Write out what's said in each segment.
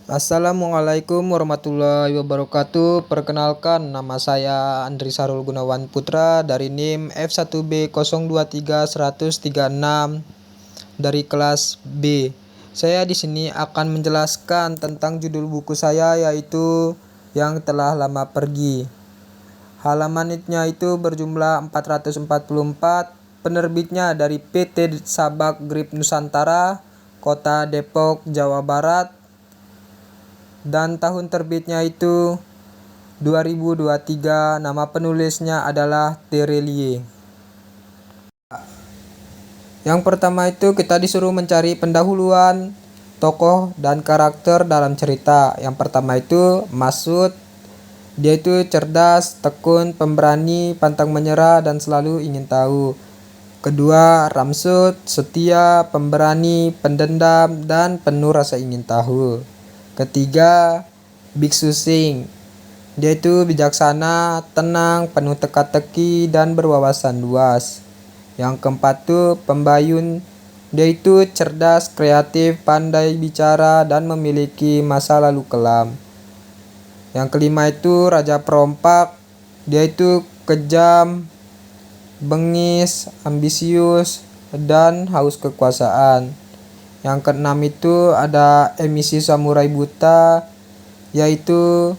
Assalamualaikum warahmatullahi wabarakatuh. Perkenalkan, nama saya Andri Sarul Gunawan Putra dari NIM F1B023-136 dari kelas B. Saya di sini akan menjelaskan tentang judul buku saya, yaitu Yang Telah Lama Pergi. Halamannya itu berjumlah 444. Penerbitnya dari PT Sabak Grip Nusantara, Kota Depok, Jawa Barat. Dan tahun terbitnya itu 2023. Nama penulisnya adalah Terelie. Yang pertama itu kita disuruh mencari pendahuluan tokoh dan karakter dalam cerita. Yang pertama itu Masud. Dia itu cerdas, tekun, pemberani, pantang menyerah, dan selalu ingin tahu. Kedua, Ramsud, setia, pemberani, pendendam, dan penuh rasa ingin tahu. Ketiga, Biksu Singh. Dia itu bijaksana, tenang, penuh teka-teki, dan berwawasan luas. Yang keempat tuh Pembayun. Dia itu cerdas, kreatif, pandai bicara, dan memiliki masa lalu kelam. Yang kelima itu Raja Perompak. Dia itu kejam, bengis, ambisius, dan haus kekuasaan. Yang keenam itu ada Emisi Samurai Buta, yaitu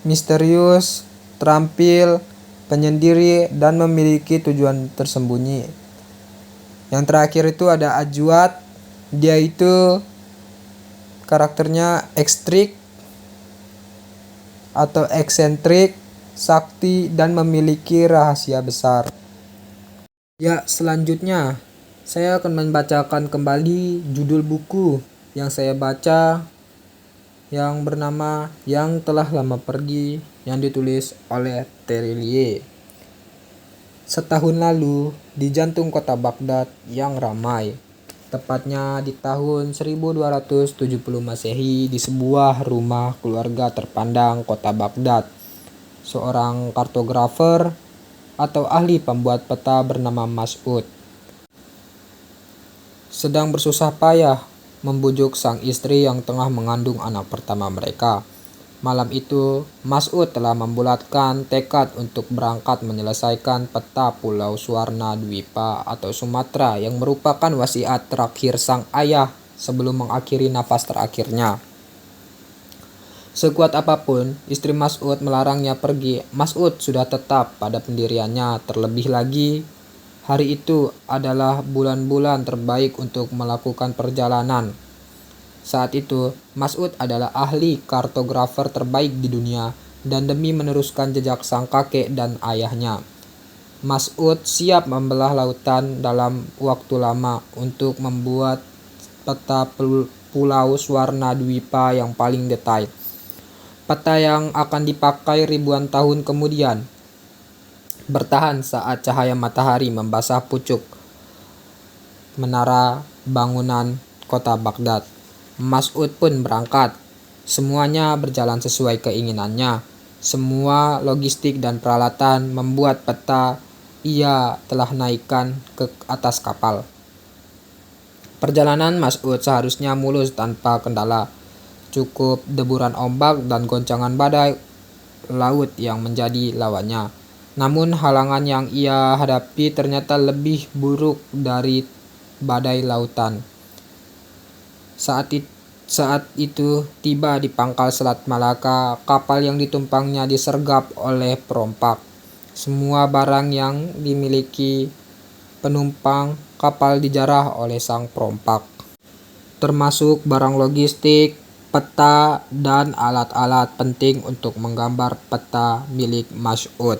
misterius, terampil, penyendiri, dan memiliki tujuan tersembunyi. Yang terakhir itu ada Ajuat. Dia itu karakternya ekstrik atau eksentrik, sakti, dan memiliki rahasia besar. Ya, selanjutnya saya akan membacakan kembali judul buku yang saya baca, yang bernama Yang Telah Lama Pergi, yang ditulis oleh Terelie. Setahun lalu, di jantung kota Baghdad yang ramai, tepatnya di tahun 1270 Masehi, di sebuah rumah keluarga terpandang kota Baghdad, seorang kartografer atau ahli pembuat peta bernama Mas'ud sedang bersusah payah membujuk sang istri yang tengah mengandung anak pertama mereka. Malam itu, Mas'ud telah membulatkan tekad untuk berangkat menyelesaikan peta Pulau Suwarna Dwipa atau Sumatera yang merupakan wasiat terakhir sang ayah sebelum mengakhiri napas terakhirnya. Sekuat apapun istri Mas'ud melarangnya pergi, Mas'ud sudah tetap pada pendiriannya. Terlebih lagi, hari itu adalah bulan-bulan terbaik untuk melakukan perjalanan. Saat itu, Mas'ud adalah ahli kartografer terbaik di dunia, dan demi meneruskan jejak sang kakek dan ayahnya, Mas'ud siap membelah lautan dalam waktu lama untuk membuat peta Pulau Suwarna Dwipa yang paling detail. Peta yang akan dipakai ribuan tahun kemudian, bertahan saat cahaya matahari membasah pucuk menara bangunan kota Baghdad. Mas'ud pun berangkat. Semuanya berjalan sesuai keinginannya. Semua logistik dan peralatan membuat peta ia telah naikkan ke atas kapal. Perjalanan Mas'ud seharusnya mulus tanpa kendala. Cukup deburan ombak dan goncangan badai laut yang menjadi lawannya. Namun halangan yang ia hadapi ternyata lebih buruk dari badai lautan. Saat itu tiba di pangkal Selat Malaka, kapal yang ditumpangnya disergap oleh perompak. Semua barang yang dimiliki penumpang kapal dijarah oleh sang perompak, termasuk barang logistik, peta, dan alat-alat penting untuk menggambar peta milik Mas'ud.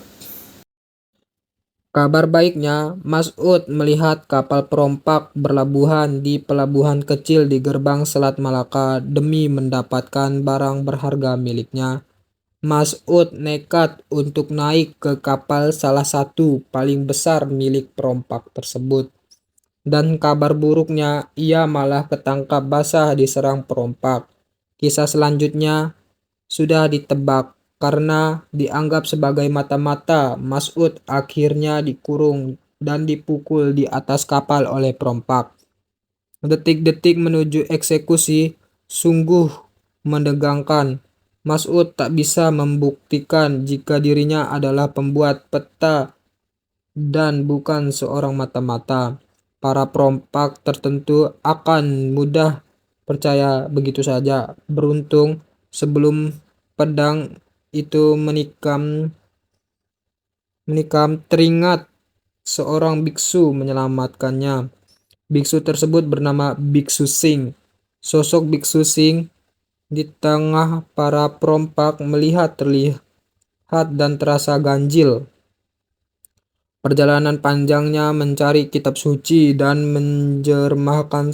Kabar baiknya, Mas'ud melihat kapal perompak berlabuhan di pelabuhan kecil di gerbang Selat Malaka demi mendapatkan barang berharga miliknya. Mas'ud nekat untuk naik ke kapal salah satu paling besar milik perompak tersebut. Dan kabar buruknya, ia malah ketangkap basah diserang perompak. Kisah selanjutnya sudah ditebak. Karena dianggap sebagai mata-mata, Mas'ud akhirnya dikurung dan dipukul di atas kapal oleh perompak. Detik-detik menuju eksekusi, sungguh menegangkan. Mas'ud tak bisa membuktikan jika dirinya adalah pembuat peta dan bukan seorang mata-mata. Para perompak tertentu akan mudah percaya begitu saja. Beruntung sebelum pedang itu menikam teringat seorang biksu menyelamatkannya. Biksu tersebut bernama Biksu Singh. Sosok Biksu Singh di tengah para perompak terlihat dan terasa ganjil. Perjalanan panjangnya mencari kitab suci dan menjermahkan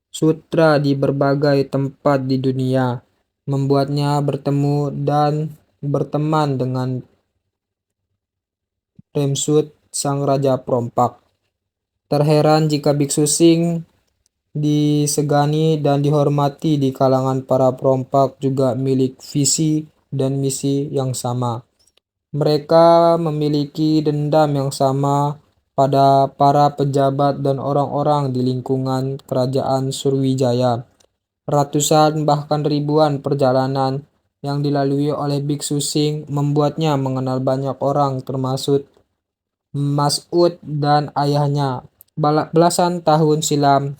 sutra di berbagai tempat di dunia membuatnya bertemu dan berteman dengan Remsud, sang raja perompak. Terheran jika Biksu Singh disegani dan dihormati di kalangan para perompak juga milik visi dan misi yang sama. Mereka memiliki dendam yang sama pada para pejabat dan orang-orang di lingkungan kerajaan Surwijaya. Ratusan bahkan ribuan perjalanan yang dilalui oleh Biksu Singh membuatnya mengenal banyak orang termasuk Mas'ud dan ayahnya. Belasan tahun silam,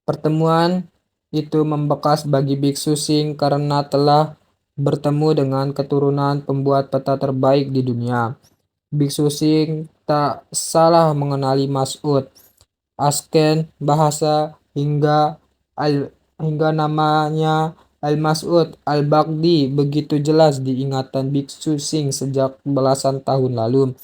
pertemuan itu membekas bagi Biksu Singh karena telah bertemu dengan keturunan pembuat peta terbaik di dunia. Biksu Singh tak salah mengenali Mas'ud. Asken bahasa hingga namanya Al-Mas'ud Al-Baghdadi begitu jelas di ingatan Biksu Singh sejak belasan tahun lalu.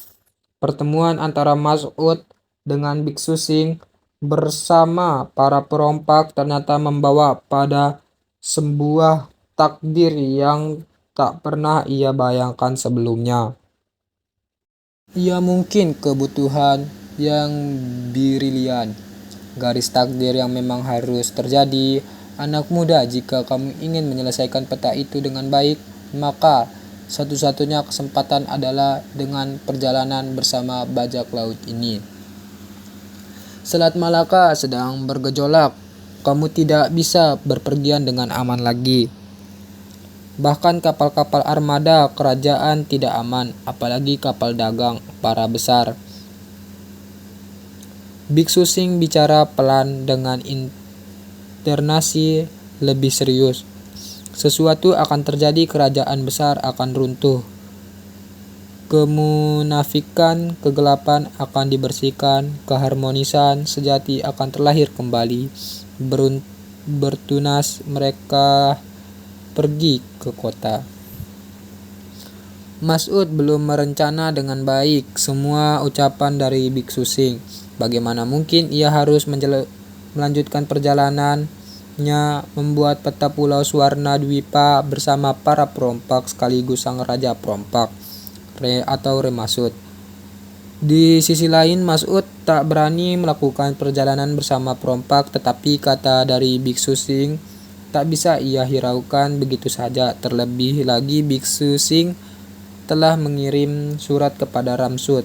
Pertemuan antara Mas'ud dengan Biksu Singh bersama para perompak ternyata membawa pada sebuah takdir yang tak pernah ia bayangkan sebelumnya. Ia mungkin kebutuhan yang brilian, garis takdir yang memang harus terjadi. Anak muda, jika kamu ingin menyelesaikan peta itu dengan baik, maka satu-satunya kesempatan adalah dengan perjalanan bersama bajak laut ini. Selat Malaka sedang bergejolak. Kamu tidak bisa berpergian dengan aman lagi. Bahkan kapal-kapal armada kerajaan tidak aman, apalagi kapal dagang para besar. Biksu Singh bicara pelan dengan intonasi lebih serius. Sesuatu akan terjadi, kerajaan besar akan runtuh. Kemunafikan, kegelapan akan dibersihkan, keharmonisan sejati akan terlahir kembali. Bertunas mereka pergi ke kota. Mas'ud belum merencana dengan baik semua ucapan dari Biksu Singh. Bagaimana mungkin ia harus melanjutkan perjalanannya membuat peta Pulau Suwarna Dwipa bersama para perompak sekaligus sang raja perompak atau Remasud. Di sisi lain, Mas'ud tak berani melakukan perjalanan bersama perompak, tetapi kata dari Biksu Singh tak bisa ia hiraukan begitu saja. Terlebih lagi Biksu Singh telah mengirim surat kepada Ramsud,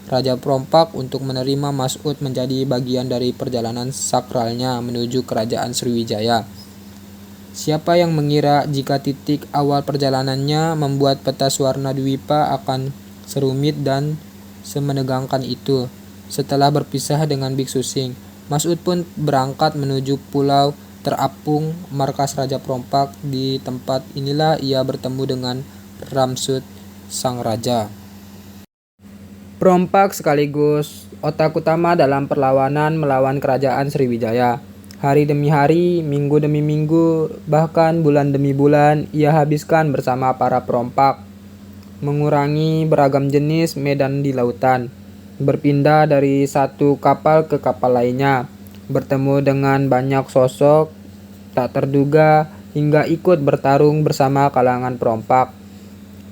raja perompak, untuk menerima Mas'ud menjadi bagian dari perjalanan sakralnya menuju kerajaan Sriwijaya. Siapa yang mengira jika titik awal perjalanannya membuat peta Suwarna Dwipa akan serumit dan semenegangkan itu. Setelah berpisah dengan Biksu Singh, Mas'ud pun berangkat menuju pulau terapung markas raja perompak. Di tempat inilah ia bertemu dengan Ramsud, sang raja perompak sekaligus otak utama dalam perlawanan melawan kerajaan Sriwijaya. Hari demi hari, minggu demi minggu, bahkan bulan demi bulan ia habiskan bersama para perompak, mengurangi beragam jenis medan di lautan, berpindah dari satu kapal ke kapal lainnya, bertemu dengan banyak sosok tak terduga, hingga ikut bertarung bersama kalangan perompak.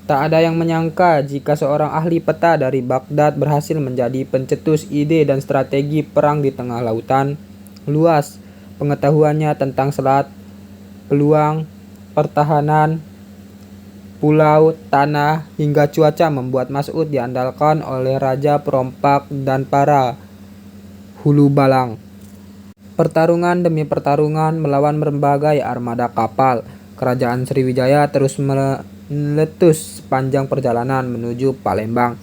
Tak ada yang menyangka jika seorang ahli peta dari Baghdad berhasil menjadi pencetus ide dan strategi perang di tengah lautan luas. Pengetahuannya tentang selat, peluang, pertahanan, pulau, tanah, hingga cuaca membuat Mas'ud diandalkan oleh raja perompak dan para hulu balang. Pertarungan demi pertarungan melawan berbagai armada kapal, kerajaan Sriwijaya terus meletus sepanjang perjalanan menuju Palembang.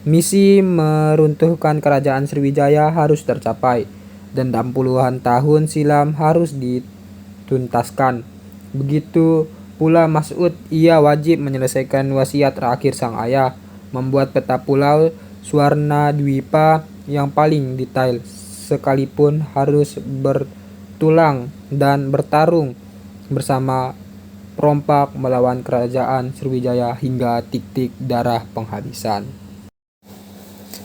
Misi meruntuhkan kerajaan Sriwijaya harus tercapai. Dendam puluhan tahun silam harus dituntaskan. Begitu pula Mas'ud, ia wajib menyelesaikan wasiat terakhir sang ayah, membuat peta pulau Suwarna Dwipa yang paling detail, sekalipun harus bertulang dan bertarung bersama perompak melawan kerajaan Sriwijaya hingga titik darah penghabisan.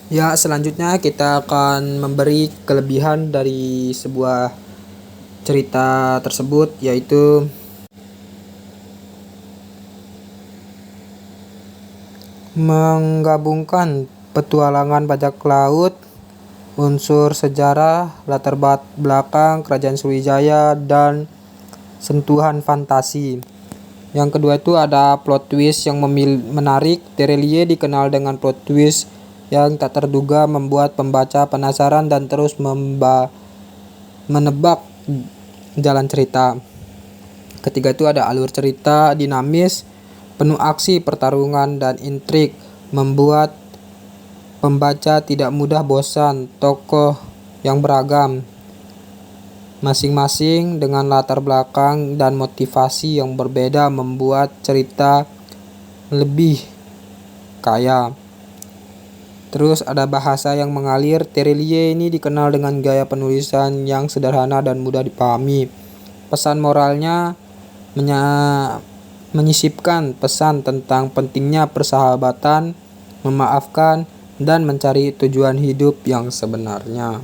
Ya, selanjutnya kita akan memberi kelebihan dari sebuah cerita tersebut, yaitu menggabungkan petualangan bajak laut, unsur sejarah, latar belakang kerajaan Sriwijaya, dan sentuhan fantasi. Yang kedua itu ada plot twist yang menarik. Terelie dikenal dengan plot twist yang tak terduga, membuat pembaca penasaran dan terus menebak jalan cerita. Ketiga itu ada alur cerita dinamis, penuh aksi, pertarungan, dan intrik, membuat pembaca tidak mudah bosan. Tokoh yang beragam, masing-masing dengan latar belakang dan motivasi yang berbeda, membuat cerita lebih kaya. Terus ada bahasa yang mengalir. Terelie ini dikenal dengan gaya penulisan yang sederhana dan mudah dipahami. Pesan moralnya menyisipkan pesan tentang pentingnya persahabatan, memaafkan, dan mencari tujuan hidup yang sebenarnya.